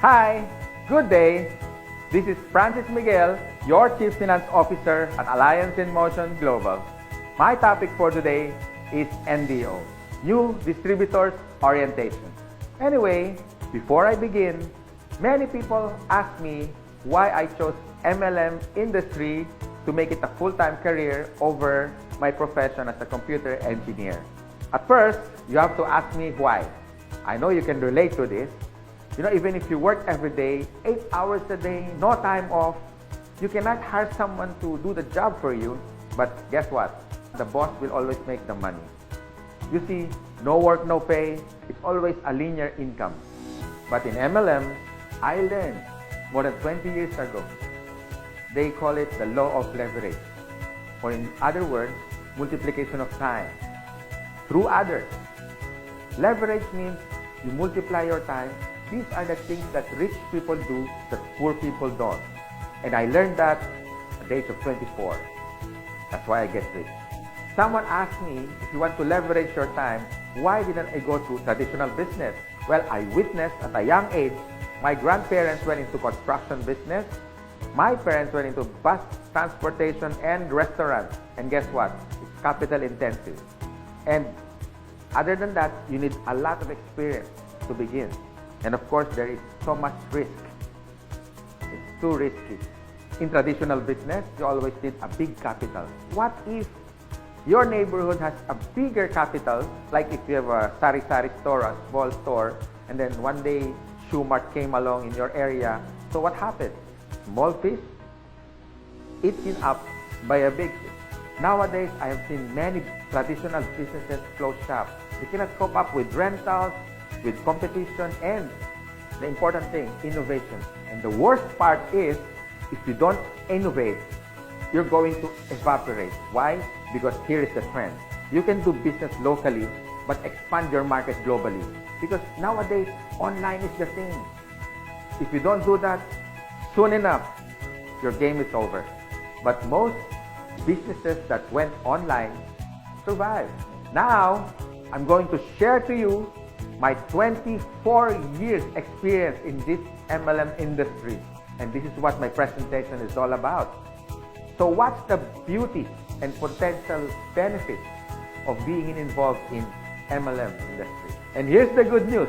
Hi, good day. This is Francis Miguel, your Chief Finance Officer at Alliance in Motion Global. My topic for today is NDO, New Distributors Orientation. Anyway, before I begin, many people ask me why I chose MLM industry to make it a full-time career over my profession as a computer engineer. At first, you have to ask me why. I know you can relate to this. Even if you work every day, 8 hours a day, no time off, you cannot hire someone to do the job for you. But guess what? The boss will always make the money. You see, no work, no pay. It's always a linear income. But in MLM, I learned more than 20 years ago. They call it the law of leverage. Or in other words, multiplication of time through others. Leverage means you multiply your time. These are the things that rich people do that poor people don't. And I learned that at the age of 24. That's why I get rich. Someone asked me, if you want to leverage your time, why didn't I go to traditional business? Well, I witnessed at a young age, my grandparents went into construction business. My parents went into bus transportation and restaurants. And guess what? It's capital intensive. And other than that, you need a lot of experience to begin. And of course, there is so much risk. It's too risky. In traditional business, you always need a big capital. What if your neighborhood has a bigger capital, like if you have a sari-sari store, a small store, and then one day Shoe Mart came along in your area. So what happened? Small fish eaten up by a big fish. Nowadays, I have seen many traditional businesses close shop. They cannot cope up with rentals, with competition, and the important thing, innovation. And the worst part is, if you don't innovate, you're going to evaporate. Why? Because here is the trend. You can do business locally, but expand your market globally. Because nowadays, online is the thing. If you don't do that, soon enough, your game is over. But most businesses that went online survived. Now, I'm going to share to you my 24 years experience in this MLM industry. And this is what my presentation is all about. So what's the beauty and potential benefits of being involved in MLM industry? And here's the good news.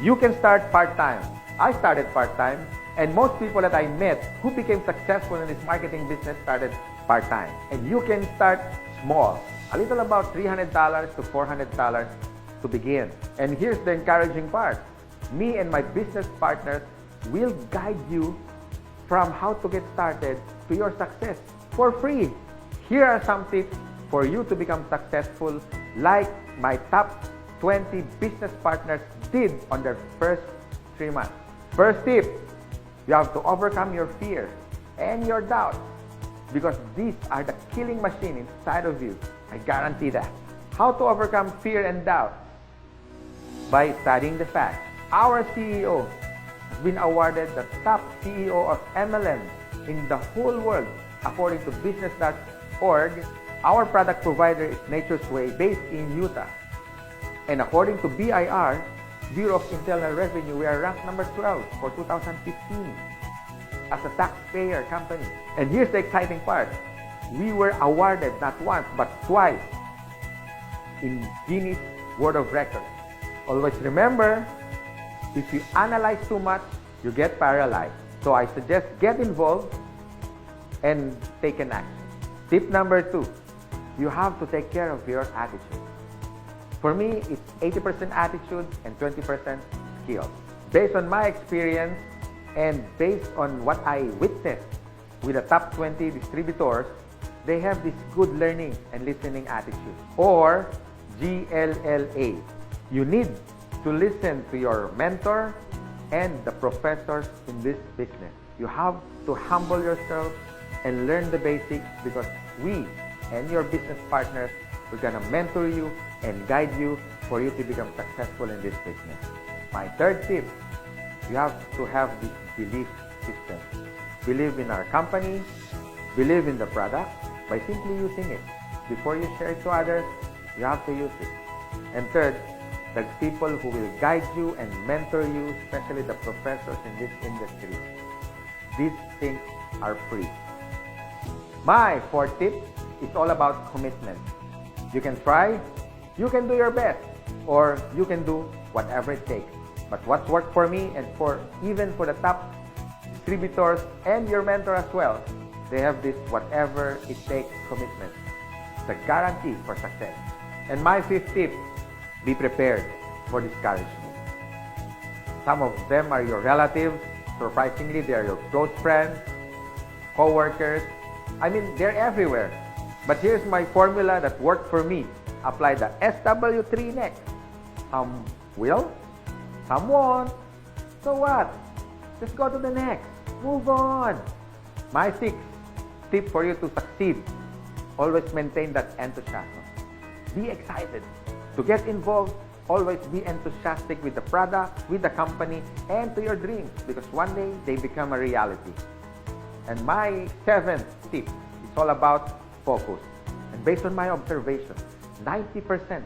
You can start part-time. I started part-time, and most people that I met who became successful in this marketing business started part-time. And you can start small, a little about $300 to $400 to begin. And here's the encouraging part. Me and my business partners will guide you from how to get started to your success for free. Here are some tips for you to become successful, like my top 20 business partners did on their first 3 months. First tip, you have to overcome your fear and your doubts, because these are the killing machine inside of you. I guarantee that. How to overcome fear and doubt? By studying the facts. Our CEO has been awarded the top CEO of MLM in the whole world. According to business.org, our product provider is Nature's Way, based in Utah. And according to BIR, Bureau of Internal Revenue, we are ranked number 12 for 2015 as a taxpayer company. And here's the exciting part. We were awarded not once but twice in Guinness World of Records. Always remember, if you analyze too much, you get paralyzed. So I suggest get involved and take an action. Tip number 2, you have to take care of your attitude. For me, it's 80% attitude and 20% skill. Based on my experience and based on what I witnessed with the top 20 distributors, they have this good learning and listening attitude, or GLLA. You need to listen to your mentor and the professors in this business. You have to humble yourself and learn the basics, because we and your business partners, we're gonna mentor you and guide you for you to become successful in this business. My third tip, you have to have this belief system. Believe in our company, believe in the product by simply using it. Before you share it to others, you have to use it. And third, There's people who will guide you and mentor you, especially the professors in this industry. These things are free. My fourth tip is all about commitment. You can try, you can do your best, or you can do whatever it takes. But what's worked for me and even for the top distributors and your mentor as well, they have this whatever it takes commitment. The guarantee for success. And my fifth tip, be prepared for discouragement. Some of them are your relatives. Surprisingly, they are your close friends, co-workers. I mean, they're everywhere. But here's my formula that worked for me. Apply the SW3 next. Some will, some won't. So what? Just go to the next. Move on. My sixth tip for you to succeed. Always maintain that enthusiasm. Be excited. To get involved, always be enthusiastic with the product, with the company, and to your dreams, because one day they become a reality. And my seventh tip is all about focus. And based on my observation, 90%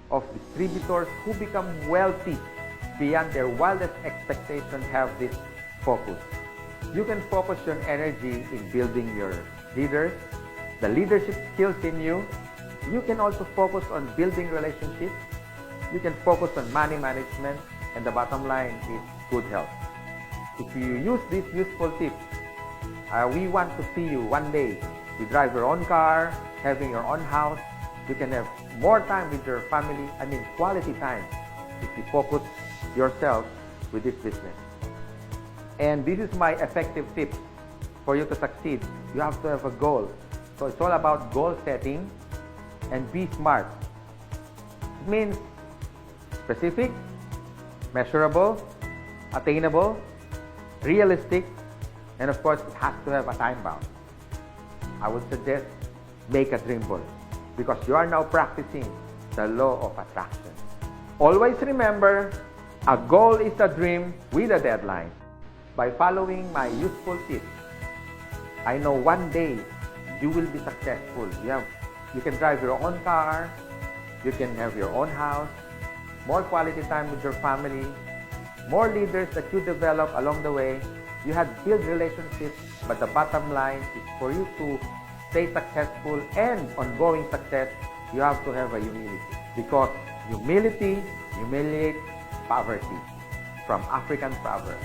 of distributors who become wealthy beyond their wildest expectations have this focus. You can focus your energy in building your leaders, the leadership skills in you. You can also focus on building relationships. You can focus on money management, and the bottom line is good health. If you use these useful tips, we want to see you one day. You drive your own car, having your own house. You can have more time with your family, quality time, if you focus yourself with this business. And this is my effective tip for you to succeed. You have to have a goal. So it's all about goal setting and be smart. It means specific, measurable, attainable, realistic, and of course, it has to have a time bound. I would suggest make a dream board because you are now practicing the law of attraction. Always remember, a goal is a dream with a deadline. By following my useful tips, I know one day you will be successful. You can drive your own car, you can have your own house, more quality time with your family, more leaders that you develop along the way. You have built relationships, but the bottom line is for you to stay successful and ongoing success, you have to have a humility. Because humility humiliates poverty, from African proverb.